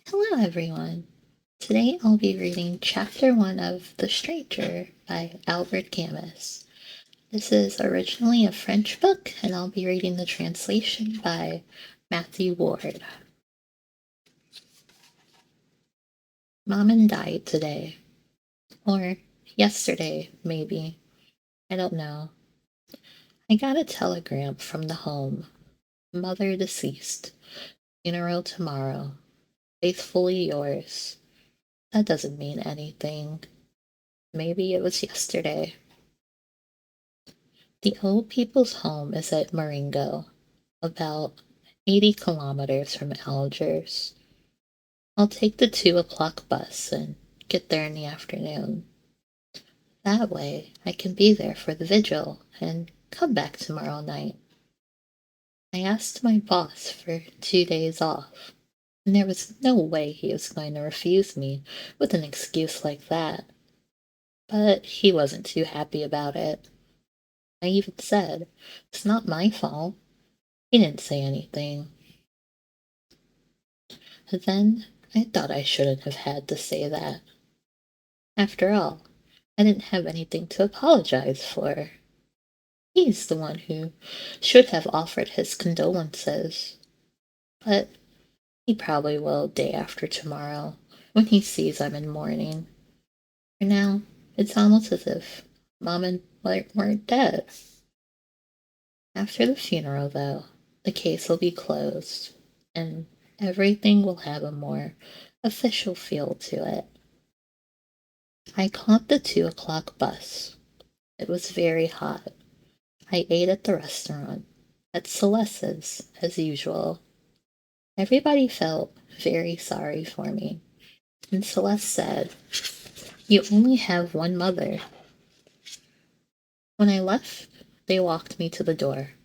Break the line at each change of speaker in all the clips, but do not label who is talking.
Hello, everyone. Today I'll be reading Chapter 1 of The Stranger by Albert Camus. This is originally a French book, and I'll be reading the translation by Matthew Ward. Maman died today. Or yesterday, maybe. I don't know. I got a telegram from the home. Mother deceased. Funeral tomorrow. Faithfully yours. That doesn't mean anything. Maybe it was yesterday. The old people's home is at Marengo, about 80 kilometers from Algiers. I'll take the 2 o'clock bus and get there in the afternoon. That way, I can be there for the vigil and come back tomorrow night. I asked my boss for 2 days off, and there was no way he was going to refuse me with an excuse like that. But he wasn't too happy about it. I even said, "It's not my fault." He didn't say anything. Then I thought I shouldn't have had to say that. After all, I didn't have anything to apologize for. He's the one who should have offered his condolences. But he probably will day after tomorrow, when he sees I'm in mourning. For now, it's almost as if Mom and Mother weren't dead. After the funeral, though, the case will be closed, and everything will have a more official feel to it. I caught the 2 o'clock bus. It was very hot. I ate at the restaurant, at Celeste's, as usual. Everybody felt very sorry for me, and Celeste said, "You only have one mother." When I left, they walked me to the door.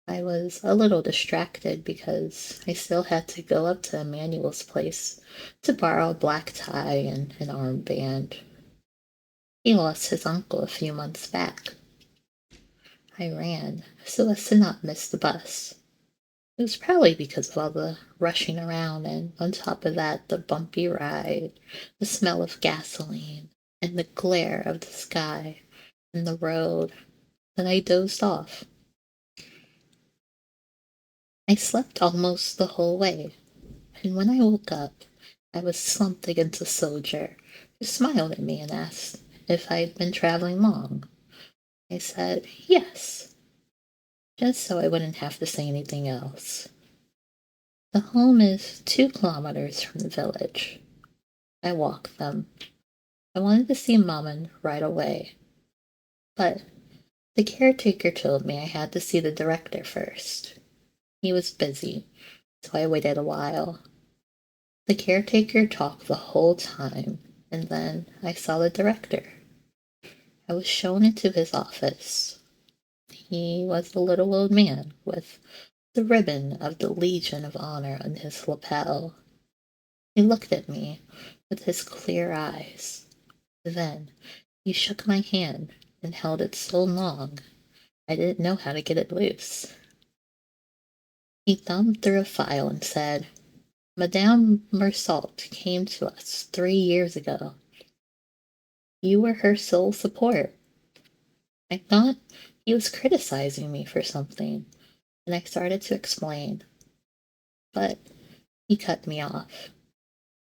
I was a little distracted because I still had to go up to Emmanuel's place to borrow a black tie and an armband. He lost his uncle a few months back. I ran so as to not miss the bus. It was probably because of all the rushing around, and on top of that, the bumpy ride, the smell of gasoline, and the glare of the sky and the road, that I dozed off. I slept almost the whole way, and when I woke up, I was slumped against a soldier who smiled at me and asked if I'd been traveling long. I said yes, just so I wouldn't have to say anything else. The home is 2 kilometers from the village. I walked them. I wanted to see Maman right away, but the caretaker told me I had to see the director first. He was busy, so I waited a while. The caretaker talked the whole time, and then I saw the director. I was shown into his office. He was a little old man with the ribbon of the Legion of Honor on his lapel. He looked at me with his clear eyes. Then he shook my hand and held it so long I didn't know how to get it loose. He thumbed through a file and said, "Madame Mersault came to us 3 years ago. You were her sole support." I thought he was criticizing me for something, and I started to explain. But he cut me off.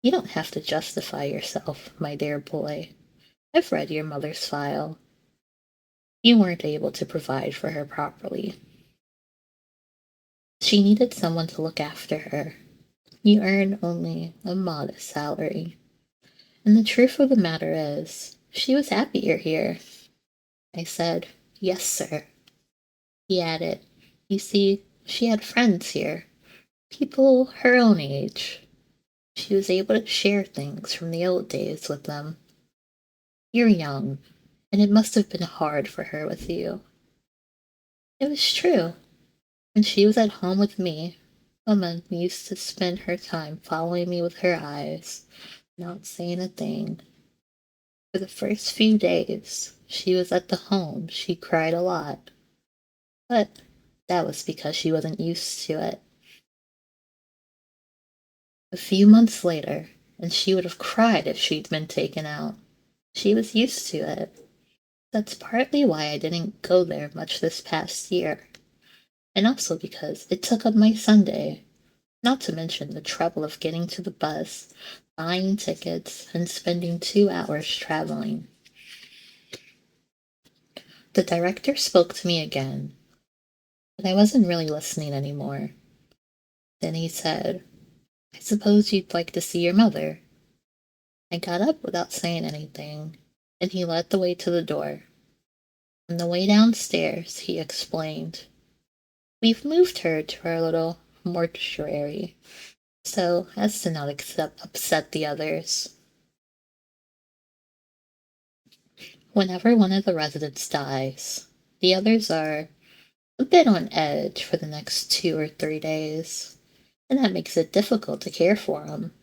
"You don't have to justify yourself, my dear boy. I've read your mother's file. You weren't able to provide for her properly. She needed someone to look after her. You earn only a modest salary. And the truth of the matter is, she was happier here." I said, "Yes, sir." He added, "You see, she had friends here, people her own age. She was able to share things from the old days with them. You're young, and it must have been hard for her with you." It was true. When she was at home with me, Mama used to spend her time following me with her eyes, not saying a thing. For the first few days she was at the home, she cried a lot. But that was because she wasn't used to it. A few months later, and she would have cried if she'd been taken out. She was used to it. That's partly why I didn't go there much this past year, and also because it took up my Sunday, not to mention the trouble of getting to the bus, buying tickets, and spending 2 hours traveling. The director spoke to me again, but I wasn't really listening anymore. Then he said, "I suppose you'd like to see your mother." I got up without saying anything, and he led the way to the door. On the way downstairs, he explained, "We've moved her to our little mortuary, so as to not upset the others. Whenever one of the residents dies, the others are a bit on edge for the next 2 or 3 days, and that makes it difficult to care for them."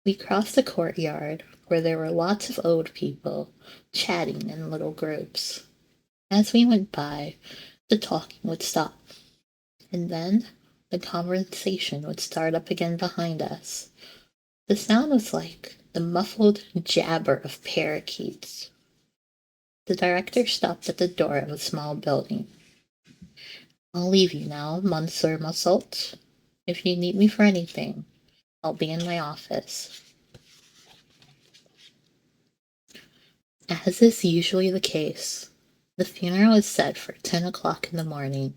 We crossed a courtyard where there were lots of old people chatting in little groups. As we went by, the talking would stop, and then the conversation would start up again behind us. The sound was like the muffled jabber of parakeets. The director stopped at the door of a small building. "I'll leave you now, Monsieur Musselt. If you need me for anything, I'll be in my office." As is usually the case, the funeral is set for 10 o'clock in the morning.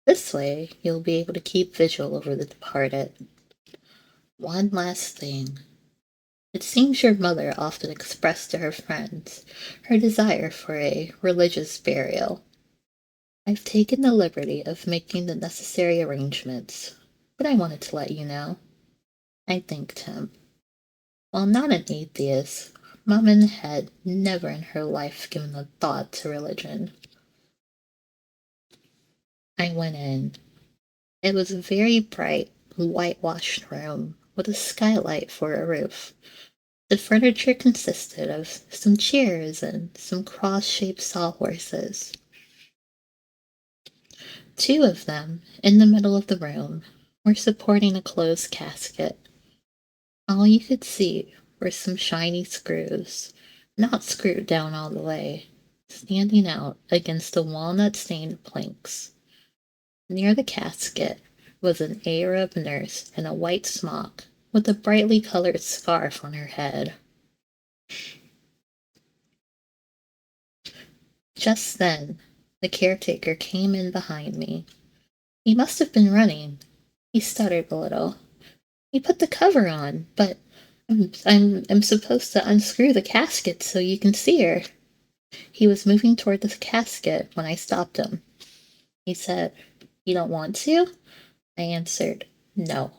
This way, you'll be able to keep vigil over the departed. One last thing. It seems your mother often expressed to her friends her desire for a religious burial. I've taken the liberty of making the necessary arrangements, but I wanted to let you know." I thanked him. While not an atheist, Maman had never in her life given a thought to religion. I went in. It was a very bright, whitewashed room with a skylight for a roof. The furniture consisted of some chairs and some cross-shaped sawhorses. Two of them, in the middle of the room, were supporting a closed casket. All you could see were some shiny screws, not screwed down all the way, standing out against the walnut-stained planks. Near the casket was an Arab nurse in a white smock with a brightly colored scarf on her head. Just then, the caretaker came in behind me. He must have been running. He stuttered a little. "You put the cover on, but I'm supposed to unscrew the casket so you can see her." He was moving toward the casket when I stopped him. He said, "You don't want to?" I answered, "No."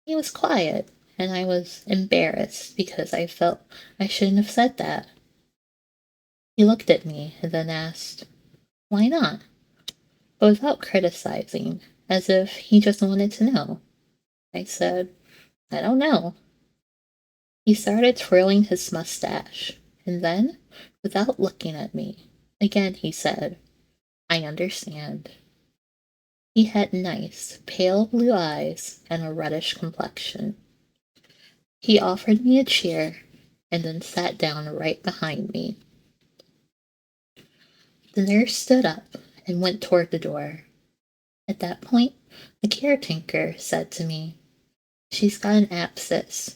He was quiet, and I was embarrassed because I felt I shouldn't have said that. He looked at me and then asked, "Why not?" But without criticizing, as if he just wanted to know. I said, "I don't know." He started twirling his mustache, and then, without looking at me, again he said, "I understand." He had nice, pale blue eyes and a reddish complexion. He offered me a chair and then sat down right behind me. The nurse stood up and went toward the door. At that point, the caretaker said to me, "She's got an abscess."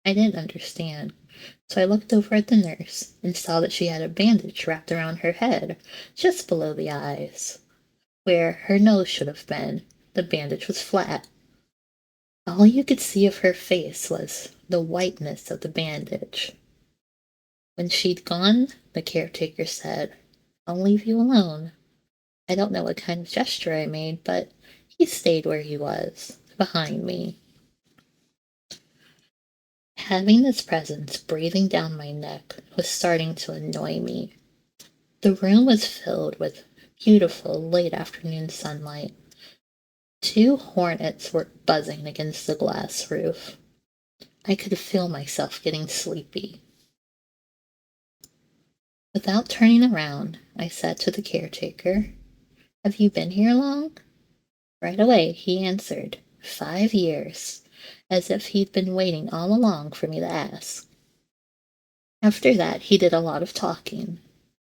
I didn't understand, so I looked over at the nurse and saw that she had a bandage wrapped around her head, just below the eyes. Where her nose should have been, the bandage was flat. All you could see of her face was the whiteness of the bandage. When she'd gone, the caretaker said, "I'll leave you alone." I don't know what kind of gesture I made, but he stayed where he was, behind me. Having this presence breathing down my neck was starting to annoy me. The room was filled with beautiful late afternoon sunlight. 2 hornets were buzzing against the glass roof. I could feel myself getting sleepy. Without turning around, I said to the caretaker, "Have you been here long?" Right away he answered, 5 years, as if he'd been waiting all along for me to ask. After that, he did a lot of talking.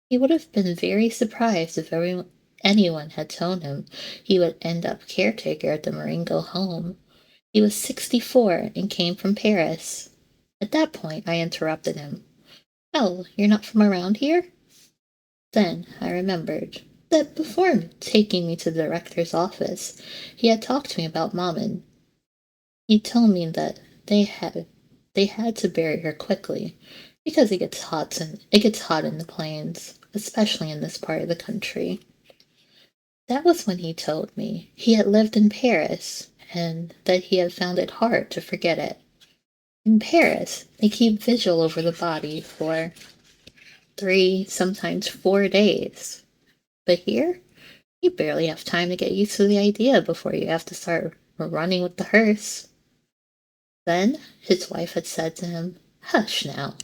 He would have been very surprised if anyone had told him he would end up caretaker at the Marengo home. He was 64 and came from Paris. At that point, I interrupted him. "Oh, you're not from around here?" Then I remembered that before taking me to the director's office, he had talked to me about Maman. He told me that they had to bury her quickly because it gets hot in the plains, especially in this part of the country. That was when he told me he had lived in Paris and that he had found it hard to forget it. In Paris, they keep vigil over the body for 3, sometimes 4 days. But here, you barely have time to get used to the idea before you have to start running with the hearse. Then his wife had said to him, "Hush now,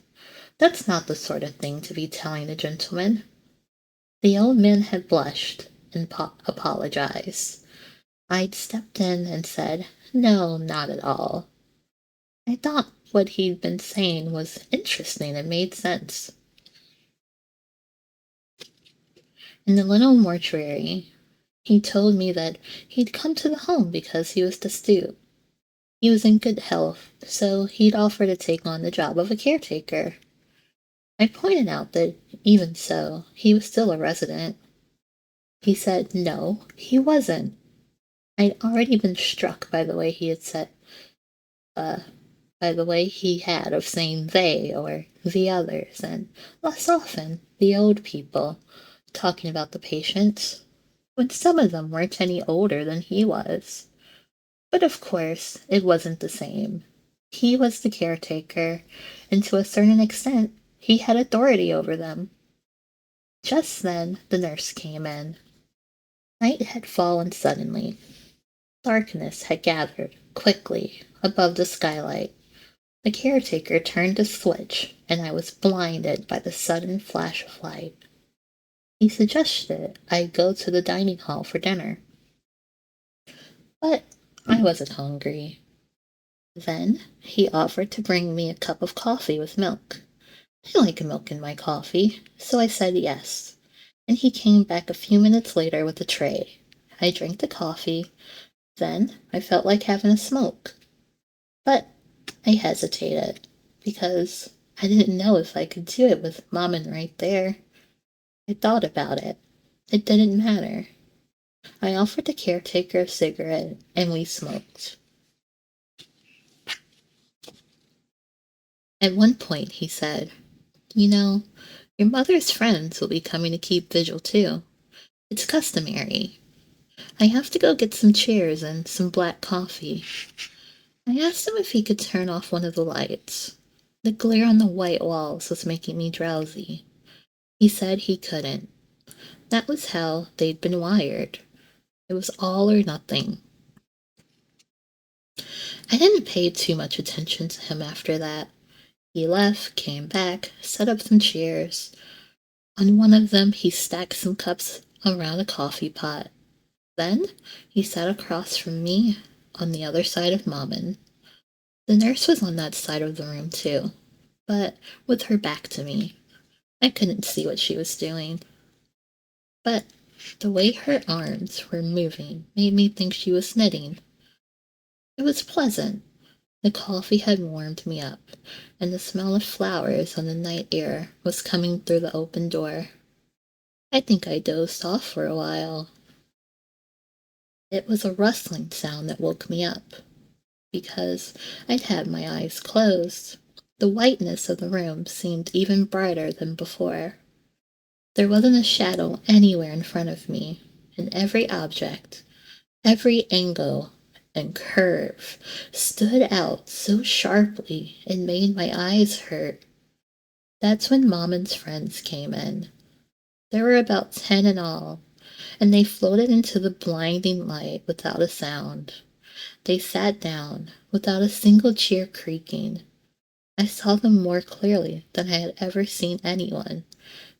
that's not the sort of thing to be telling a gentleman." The old man had blushed and apologized. I'd stepped in and said, "No, not at all." I thought what he'd been saying was interesting and made sense. In the little mortuary, he told me that he'd come to the home because he was destitute. He was in good health, so he'd offer to take on the job of a caretaker. I pointed out that, even so, he was still a resident. He said no, he wasn't. I'd already been struck by the way he had of saying they or the others, and less often the old people, talking about the patients, when some of them weren't any older than he was. But of course, it wasn't the same. He was the caretaker, and to a certain extent, he had authority over them. Just then, the nurse came in. Night had fallen suddenly. Darkness had gathered, quickly, above the skylight. The caretaker turned a switch, and I was blinded by the sudden flash of light. He suggested I go to the dining hall for dinner. But I wasn't hungry. Then he offered to bring me a cup of coffee with milk. I like milk in my coffee, so I said yes, and he came back a few minutes later with a tray. I drank the coffee. Then I felt like having a smoke. But I hesitated, because I didn't know if I could do it with Maman right there. I thought about it. It didn't matter. I offered the caretaker a cigarette, and we smoked. At one point he said, "You know, your mother's friends will be coming to keep vigil too. It's customary. I have to go get some chairs and some black coffee." I asked him if he could turn off one of the lights. The glare on the white walls was making me drowsy. He said he couldn't. That was how they'd been wired. It was all or nothing. I didn't pay too much attention to him after that. He left, came back, set up some chairs. On one of them, he stacked some cups around a coffee pot. Then he sat across from me on the other side of Maman. The nurse was on that side of the room too, but with her back to me. I couldn't see what she was doing. But the way her arms were moving made me think she was knitting. It was pleasant. The coffee had warmed me up, and the smell of flowers on the night air was coming through the open door. I think I dozed off for a while. It was a rustling sound that woke me up, because I'd had my eyes closed. The whiteness of the room seemed even brighter than before. There wasn't a shadow anywhere in front of me, and every object, every angle and curve stood out so sharply it made my eyes hurt. That's when Maman's friends came in. There were about 10 in all, and they floated into the blinding light without a sound. They sat down, without a single chair creaking. I saw them more clearly than I had ever seen anyone,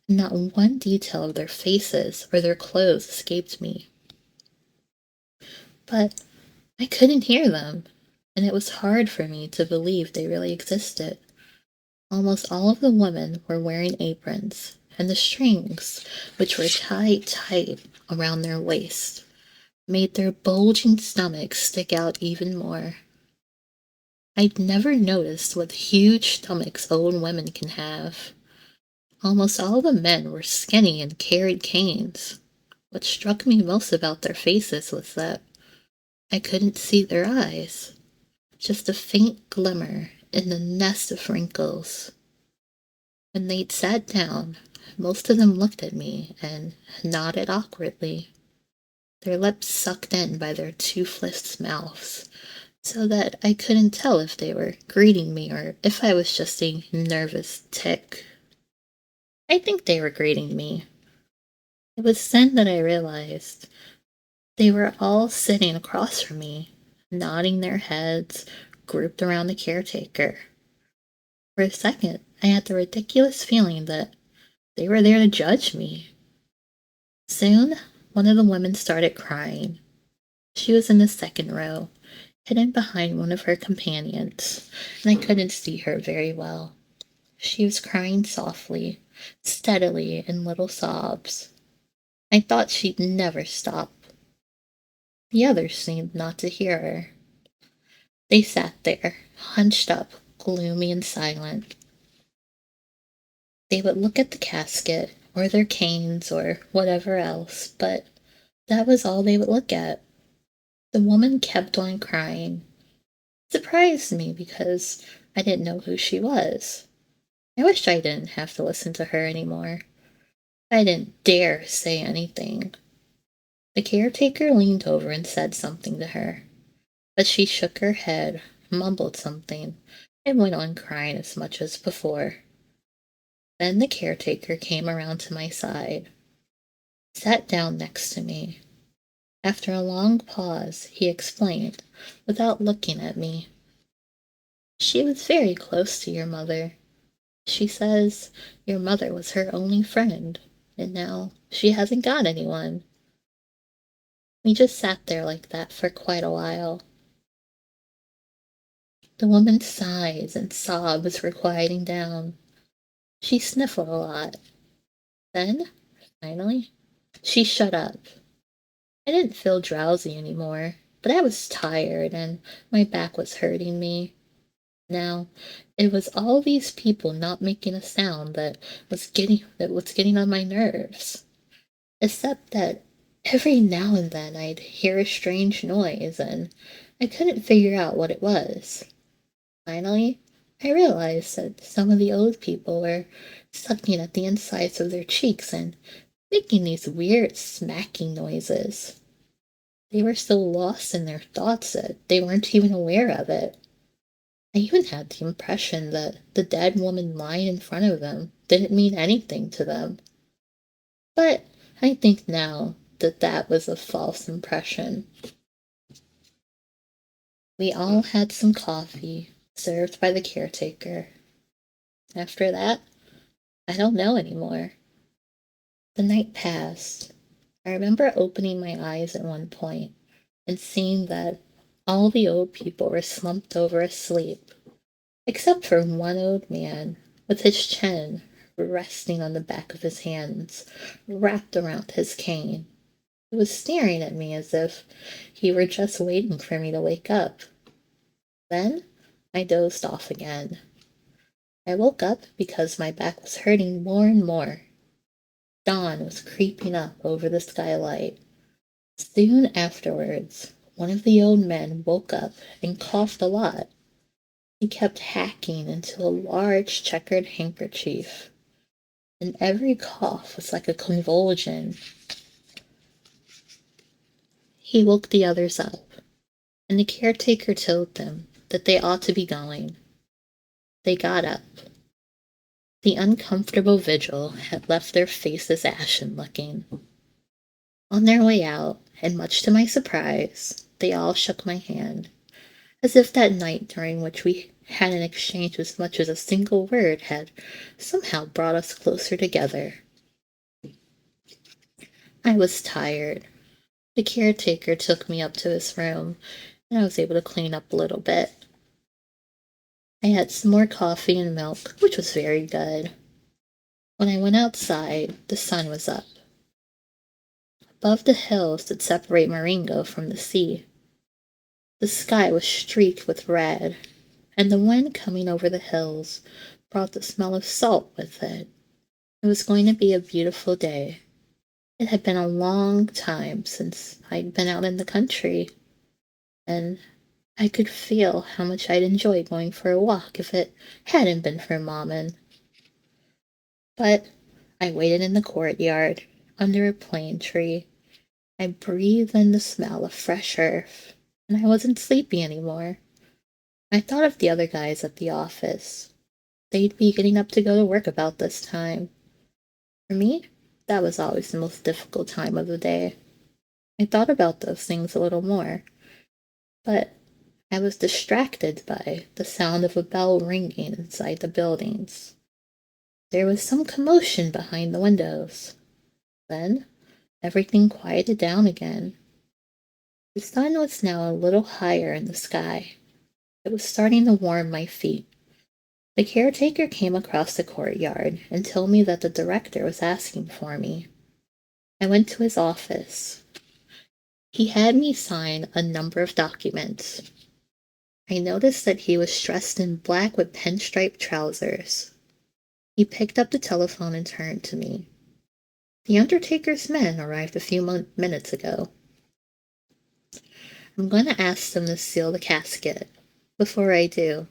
and not one detail of their faces or their clothes escaped me. But I couldn't hear them, and it was hard for me to believe they really existed. Almost all of the women were wearing aprons, and the strings, which were tied tight around their waist, made their bulging stomachs stick out even more. I'd never noticed what huge stomachs old women can have. Almost all the men were skinny and carried canes. What struck me most about their faces was that I couldn't see their eyes, just a faint glimmer in the nest of wrinkles. When they'd sat down, most of them looked at me and nodded awkwardly, their lips sucked in by their toothless mouths, so that I couldn't tell if they were greeting me or if I was just a nervous tick. I think they were greeting me. It was then that I realized they were all sitting across from me, nodding their heads, grouped around the caretaker. For a second, I had the ridiculous feeling that they were there to judge me. Soon, one of the women started crying. She was in the second row, hidden behind one of her companions, and I couldn't see her very well. She was crying softly, steadily, in little sobs. I thought she'd never stop. The others seemed not to hear her. They sat there, hunched up, gloomy and silent. They would look at the casket, or their canes, or whatever else, but that was all they would look at. The woman kept on crying. It surprised me because I didn't know who she was. I wish I didn't have to listen to her anymore. I didn't dare say anything. The caretaker leaned over and said something to her, but she shook her head, mumbled something, and went on crying as much as before. Then the caretaker came around to my side, sat down next to me. After a long pause, he explained, without looking at me. She was very close to your mother. She says your mother was her only friend, and now she hasn't got anyone. We just sat there like that for quite a while. The woman's sighs and sobs were quieting down. She sniffled a lot. Then, finally, she shut up. I didn't feel drowsy anymore, but I was tired and my back was hurting me. Now, it was all these people not making a sound that was getting on my nerves. Except that every now and then I'd hear a strange noise and I couldn't figure out what it was. Finally, I realized that some of the old people were sucking at the insides of their cheeks and making these weird smacking noises. They were so lost in their thoughts that they weren't even aware of it. I even had the impression that the dead woman lying in front of them didn't mean anything to them. But I think now that that was a false impression. We all had some coffee, served by the caretaker. After that, I don't know anymore. The night passed. I remember opening my eyes at one point and seeing that all the old people were slumped over asleep, except for one old man with his chin resting on the back of his hands, wrapped around his cane. He was staring at me as if he were just waiting for me to wake up. Then I dozed off again. I woke up because my back was hurting more and more. Dawn was creeping up over the skylight. Soon afterwards, one of the old men woke up and coughed a lot. He kept hacking into a large checkered handkerchief, and every cough was like a convulsion. He woke the others up, and the caretaker told them that they ought to be going. They got up. The uncomfortable vigil had left their faces ashen-looking. On their way out, and much to my surprise, they all shook my hand, as if that night during which we hadn't exchanged as much as a single word had somehow brought us closer together. I was tired. The caretaker took me up to his room and I was able to clean up a little bit. I had some more coffee and milk, which was very good. When I went outside, the sun was up. Above the hills that separate Marengo from the sea, the sky was streaked with red, and the wind coming over the hills brought the smell of salt with it. It was going to be a beautiful day. It had been a long time since I'd been out in the country, and I could feel how much I'd enjoy going for a walk if it hadn't been for Maman. But I waited in the courtyard, under a plane tree. I breathed in the smell of fresh earth, and I wasn't sleepy anymore. I thought of the other guys at the office. They'd be getting up to go to work about this time. For me, that was always the most difficult time of the day. I thought about those things a little more, but I was distracted by the sound of a bell ringing inside the buildings. There was some commotion behind the windows. Then everything quieted down again. The sun was now a little higher in the sky. It was starting to warm my feet. The caretaker came across the courtyard and told me that the director was asking for me. I went to his office. He had me sign a number of documents. I noticed that he was dressed in black with pinstripe trousers. He picked up the telephone and turned to me. The undertaker's men arrived a few minutes ago. I'm going to ask them to seal the casket. Before I do,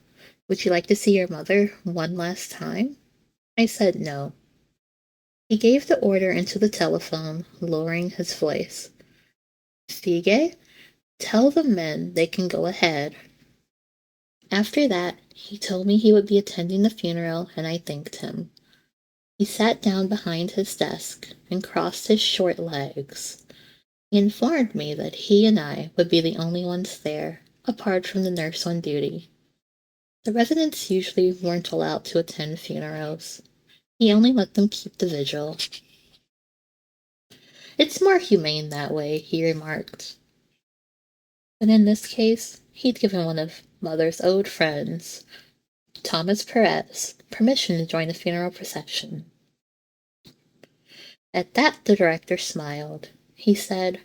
would you like to see your mother one last time? I said no. He gave the order into the telephone, lowering his voice. Fige, tell the men they can go ahead. After that, he told me he would be attending the funeral, and I thanked him. He sat down behind his desk and crossed his short legs. He informed me that he and I would be the only ones there, apart from the nurse on duty. The residents usually weren't allowed to attend funerals. He only let them keep the vigil. It's more humane that way, he remarked. But in this case, he'd given one of Mother's old friends, Thomas Perez, permission to join the funeral procession. At that, the director smiled. He said,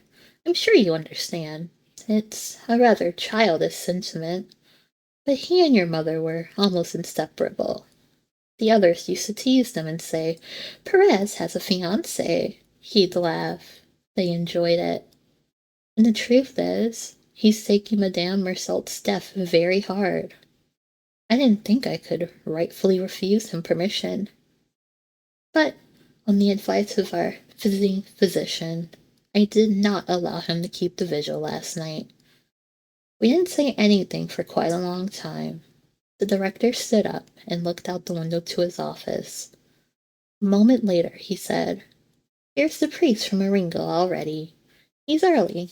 I'm sure you understand. It's a rather childish sentiment, but he and your mother were almost inseparable. The others used to tease them and say, Perez has a fiancé. He'd laugh. They enjoyed it. And the truth is, he's taking Madame Mersault's death very hard. I didn't think I could rightfully refuse him permission. But, on the advice of our visiting physician, I did not allow him to keep the vigil last night. We didn't say anything for quite a long time. The director stood up and looked out the window to his office. A moment later, he said, Here's the priest from Marengo already. He's early.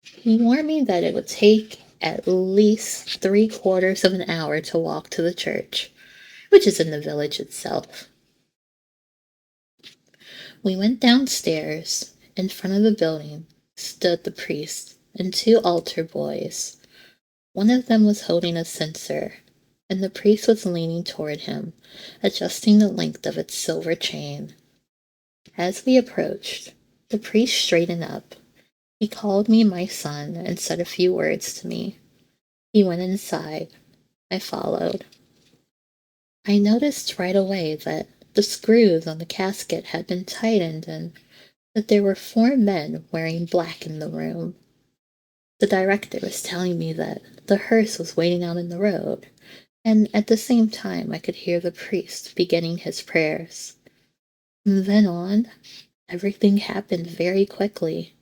He warned me that it would take at least 3/4 of an hour to walk to the church, which is in the village itself. We went downstairs. In front of the building stood the priest and 2 altar boys. One of them was holding a censer, and the priest was leaning toward him, adjusting the length of its silver chain. As we approached, the priest straightened up. He called me my son and said a few words to me. He went inside. I followed. I noticed right away that the screws on the casket had been tightened and that there were 4 men wearing black in the room. The director was telling me that the hearse was waiting out in the road, and at the same time I could hear the priest beginning his prayers. From then on, everything happened very quickly.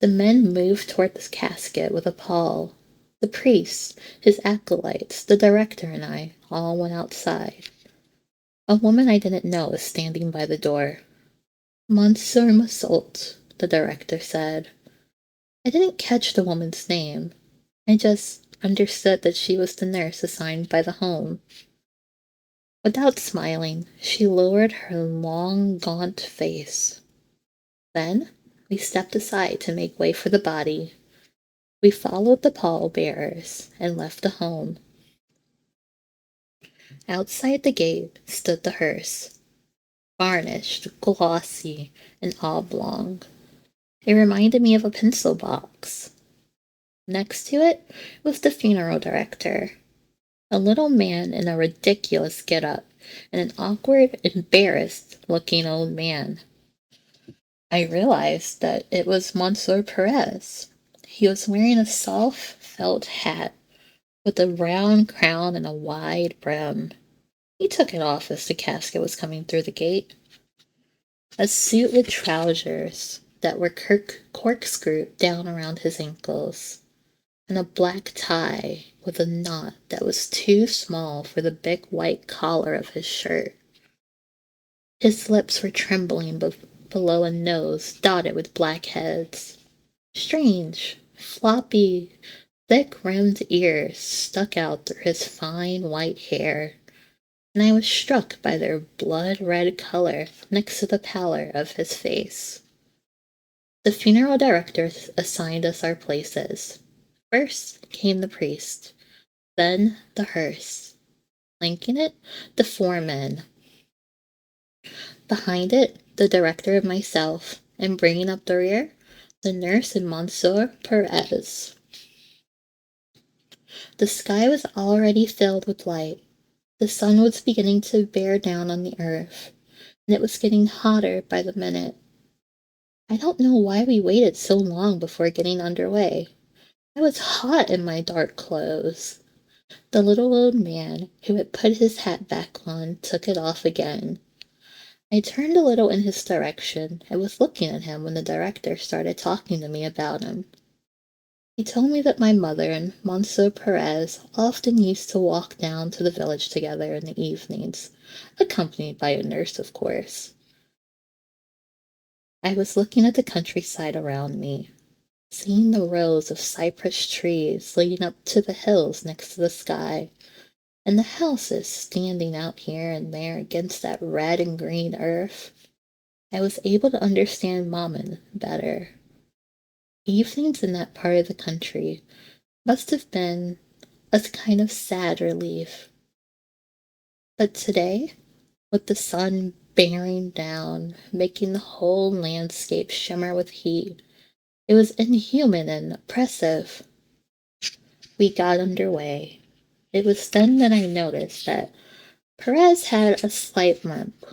The men moved toward the casket with a pall. The priest, his acolytes, the director, and I all went outside. A woman I didn't know was standing by the door. Monsieur Massault, the director said. I didn't catch the woman's name. I just understood that she was the nurse assigned by the home. Without smiling, she lowered her long, gaunt face. Then we stepped aside to make way for the body. We followed the pallbearers and left the home. Outside the gate stood the hearse, varnished, glossy, and oblong. It reminded me of a pencil box. Next to it was the funeral director, a little man in a ridiculous get-up and an awkward, embarrassed-looking old man. I realized that it was Monsieur Perez. He was wearing a soft felt hat with a round crown and a wide brim. He took it off as the casket was coming through the gate. A suit with trousers that were corkscrewed down around his ankles, and a black tie with a knot that was too small for the big white collar of his shirt. His lips were trembling below a nose dotted with blackheads. Strange, floppy, thick-rimmed ears stuck out through his fine white hair, and I was struck by their blood-red color next to the pallor of his face. The funeral director assigned us our places. First came the priest, then the hearse. Flanking it, the four men. Behind it, the director and myself, and bringing up the rear, the nurse and Monsieur Perez. The sky was already filled with light. The sun was beginning to bear down on the earth, and it was getting hotter by the minute. I don't know why we waited so long before getting underway. I was hot in my dark clothes. The little old man, who had put his hat back on, took it off again. I turned a little in his direction and was looking at him when the director started talking to me about him. He told me that my mother and Monsieur Perez often used to walk down to the village together in the evenings, accompanied by a nurse, of course. I was looking at the countryside around me, seeing the rows of cypress trees leading up to the hills next to the sky, and the houses standing out here and there against that red and green earth. I was able to understand Maman better. Evenings in that part of the country must have been a kind of sad relief. But today, with the sun bearing down, making the whole landscape shimmer with heat, it was inhuman and oppressive. We got underway. It was then that I noticed that Perez had a slight limp.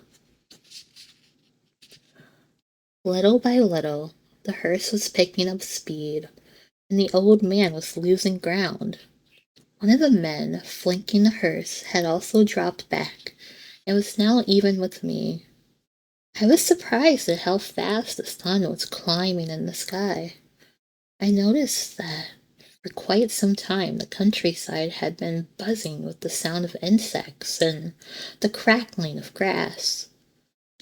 Little by little, the hearse was picking up speed, and the old man was losing ground. One of the men flanking the hearse had also dropped back, and was now even with me. I was surprised at how fast the sun was climbing in the sky. I noticed that for quite some time the countryside had been buzzing with the sound of insects and the crackling of grass.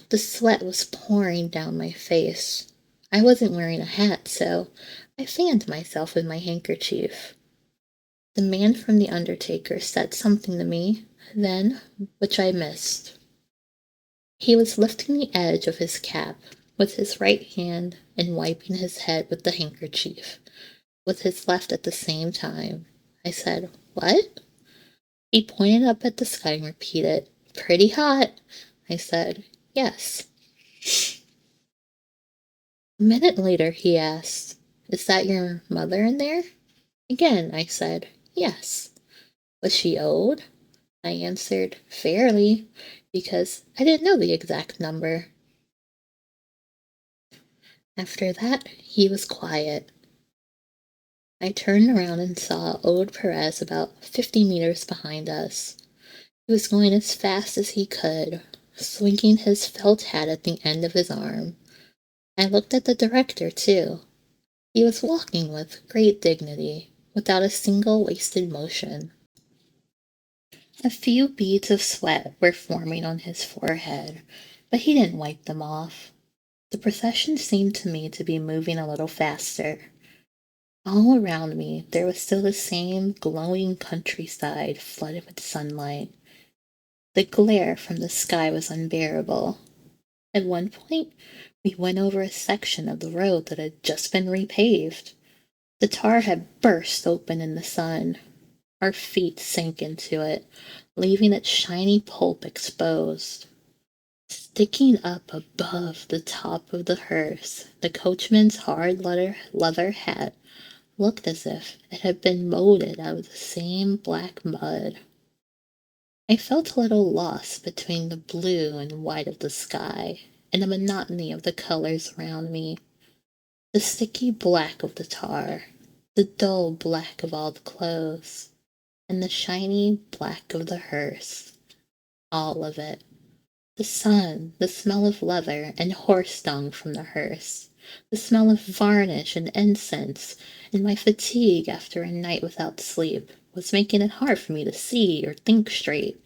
The sweat was pouring down my face. I wasn't wearing a hat, so I fanned myself with my handkerchief. The man from the undertaker said something to me, then, which I missed. He was lifting the edge of his cap with his right hand and wiping his head with the handkerchief, with his left at the same time. I said, "What?" He pointed up at the sky and repeated, "Pretty hot." I said, "Yes." A minute later he asked, "Is that your mother in there?" Again I said, "Yes." Was she old? I answered, "Fairly," because I didn't know the exact number. After that he was quiet. I turned around and saw old Perez about 50 meters behind us. He was going as fast as he could, swinging his felt hat at the end of his arm. I looked at the director, too. He was walking with great dignity, without a single wasted motion. A few beads of sweat were forming on his forehead, but he didn't wipe them off. The procession seemed to me to be moving a little faster. All around me there was still the same glowing countryside flooded with sunlight. The glare from the sky was unbearable. At one point, we went over a section of the road that had just been repaved. The tar had burst open in the sun. Our feet sank into it, leaving its shiny pulp exposed. Sticking up above the top of the hearse, the coachman's hard leather hat looked as if it had been molded out of the same black mud. I felt a little lost between the blue and white of the sky and the monotony of the colors around me. The sticky black of the tar, the dull black of all the clothes, and the shiny black of the hearse. All of it. The sun, the smell of leather and horse dung from the hearse, the smell of varnish and incense, and my fatigue after a night without sleep was making it hard for me to see or think straight.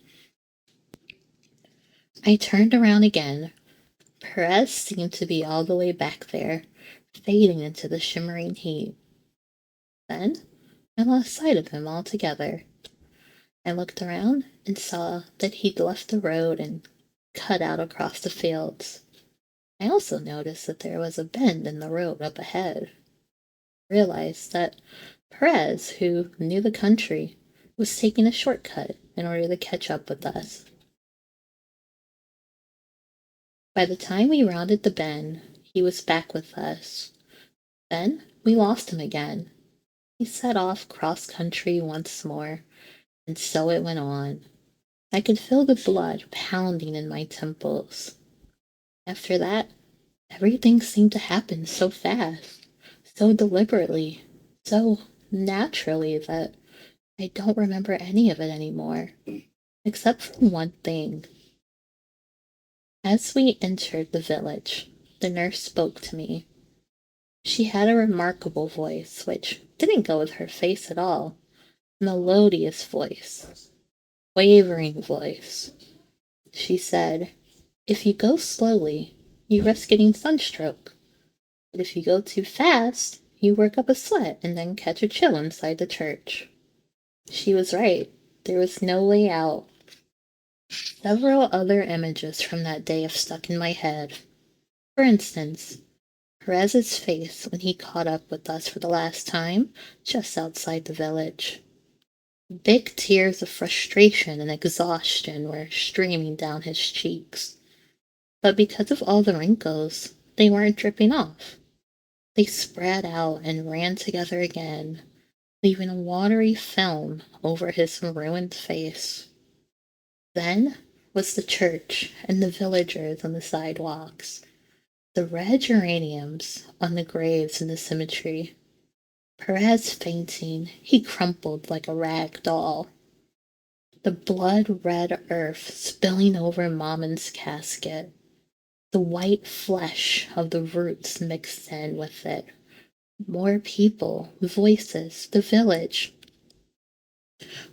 I turned around again. Perez seemed to be all the way back there, fading into the shimmering heat. Then I lost sight of him altogether. I looked around and saw that he'd left the road and cut out across the fields. I also noticed that there was a bend in the road up ahead. I realized that Perez, who knew the country, was taking a shortcut in order to catch up with us. By the time we rounded the bend, he was back with us. Then we lost him again. He set off cross country once more, and so it went on. I could feel the blood pounding in my temples. After that, everything seemed to happen so fast, so deliberately, so naturally that I don't remember any of it anymore, except for one thing. As we entered the village, the nurse spoke to me. She had a remarkable voice, which didn't go with her face at all. Melodious voice, wavering voice. She said, "If you go slowly, you risk getting sunstroke. But if you go too fast, you work up a sweat and then catch a chill inside the church." She was right. There was no way out. Several other images from that day have stuck in my head. For instance, Perez's face when he caught up with us for the last time just outside the village. Big tears of frustration and exhaustion were streaming down his cheeks. But because of all the wrinkles, they weren't dripping off. They spread out and ran together again, leaving a watery film over his ruined face. Then was the church and the villagers on the sidewalks, the red geraniums on the graves in the cemetery. Perez fainting, he crumpled like a rag doll. The blood-red earth spilling over Maman's casket, the white flesh of the roots mixed in with it. More people, voices, the village.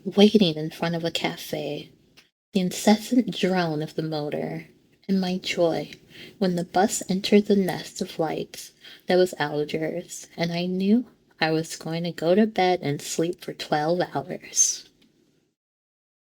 Waiting in front of a cafe, the incessant drone of the motor, and my joy when the bus entered the nest of lights that was Algiers, and I knew I was going to go to bed and sleep for 12 hours.